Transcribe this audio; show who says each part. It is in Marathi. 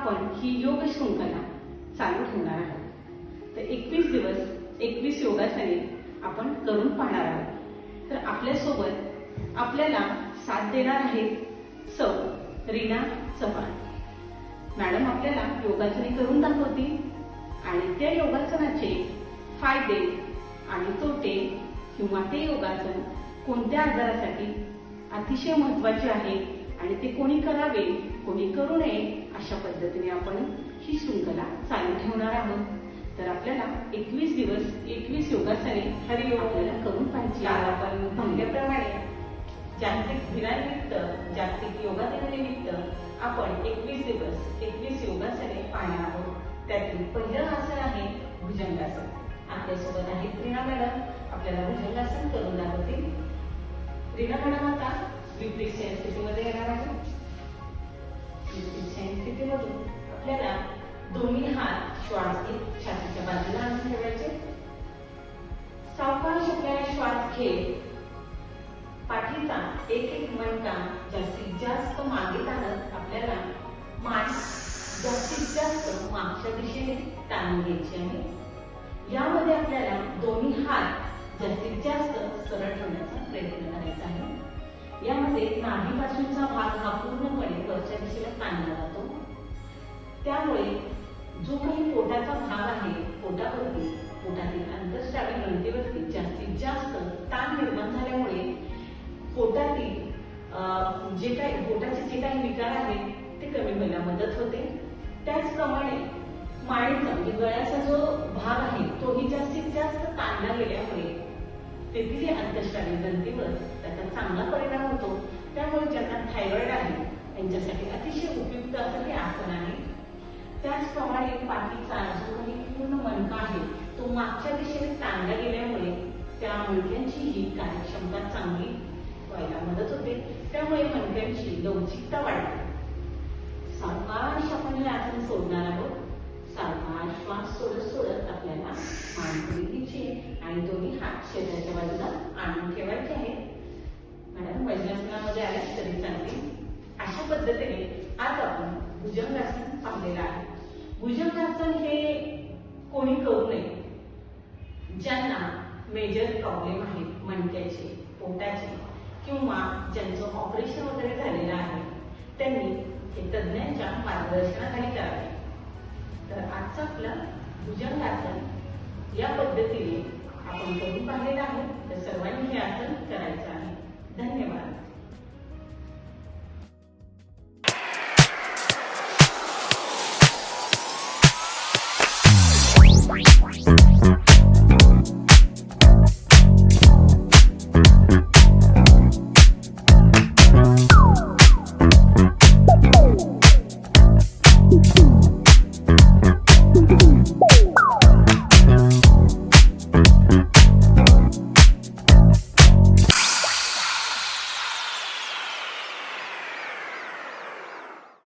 Speaker 1: आपण ही योग शृंखला चालू ठेवणार आहोत। तर 21 दिवस 21 योगासने आपण करून पाहणार आहोत। तर आपल्यासोबत आपल्याला साथ देणार आहेत सौ रीना चव्हाण मॅडम। आपल्याला योगासने करून दाखवतील आणि त्या योगासनाचे फायदे आणि तोटे किंवा ते योगासन कोणत्या आजारासाठी अतिशय महत्त्वाचे आहे आणि ते कोणी करावे कोणी करू नये अशा पद्धतीने आपण ही शृंखला चालू ठेवणार आहोत। तर आपल्याला 21 दिवस 21 योगासने हरियोग आपल्याला करून पाहिजे। आपण म्हटल्याप्रमाणे जागतिक दिनानिमित्त जागतिक योगा दिनानिमित्त आपण 21 दिवस 21 योगासने पाहणार आहोत। त्यातील पहिलं आसन आहे भुजंगासन। आपल्यासोबत आहे रीना मॅडम, आपल्याला भुजंगासन करून दाखवतील। रीना मॅडम आता विपरीत शयन स्थितीमध्ये येणार आहे। विपरीत शयन स्थितीमधून आपल्याला दोन्ही हात श्वास घेत छातीच्या बाजूला आणून ठेवायचे। सावकाश आपल्याला श्वास घेत पाठीचा एक एक मणका जास्तीत जास्त मागे ताणत आपल्याला मान जास्तीत जास्त मागच्या दिशेने ताणून घ्यायची आहे। यामध्ये आपल्याला दोन्ही हात जास्तीत जास्त सरळ ठेवण्याचा प्रयत्न करायचा आहे। यामध्ये नाभीपासूनचा भाग हा पूर्णपणे वरच्या दिशेला ताणला जातो। त्यामुळे जो काही पोटाचा भाग आहे पोटावरती पोटातील अंतःस्रावी ग्रंथीवरती जास्तीत जास्त ताण निर्माण झाल्यामुळे पोटातील पोटाचे जे काही विकार आहेत ते कमी व्हायला मदत होते। त्याचप्रमाणे मानेचा म्हणजे गळ्याचा जो भाग आहे तोही जास्तीत जास्त ताणला गेल्यामुळे तेथील अंतःस्रावी ग्रंथीवर त्याचा चांगला परिणाम होतो। त्यामुळे ज्यांना थायरॉइड आहे यांच्यासाठी अतिशय उपयुक्त असं हे आसन आहे। त्याचप्रमाणे पाठीचा जो काही पूर्ण मणका आहे तो मागच्या दिशेने ताणला गेल्यामुळे त्या मणक्यांची ही कार्यक्षमता चांगली व्हायला मदत होते। त्यामुळे मणक्यांची लवचिकता वाढते। सावकाश आपण हे आसन सोडणार आहोत। सावकाश श्वास सोडत सोडत आपल्याला मान खाली घ्यायची आणि दोन्ही हात शरीराच्या बाजूला आणून ठेवायचे आहेत। मॅडम वज्रासनामध्ये आल्या तरी चालतील। अशा पद्धतीने आज आपण भुजंगासन पाहिलेलं आहे। भुजंगासन हे कोणी करू नये। ज्यांना मेजर प्रॉब्लेम आहे मणक्याचे पोटाचे किंवा ज्यांचं ऑपरेशन वगैरे झालेलं आहे त्यांनी हे तज्ञांच्या मार्गदर्शनाखाली करावे। तर आजचं आपलं भुजंगासन या पद्धतीने आपण करून पाहिलेलं आहे। तर सर्वांनी हे आसन करायचं आहे। धन्यवाद।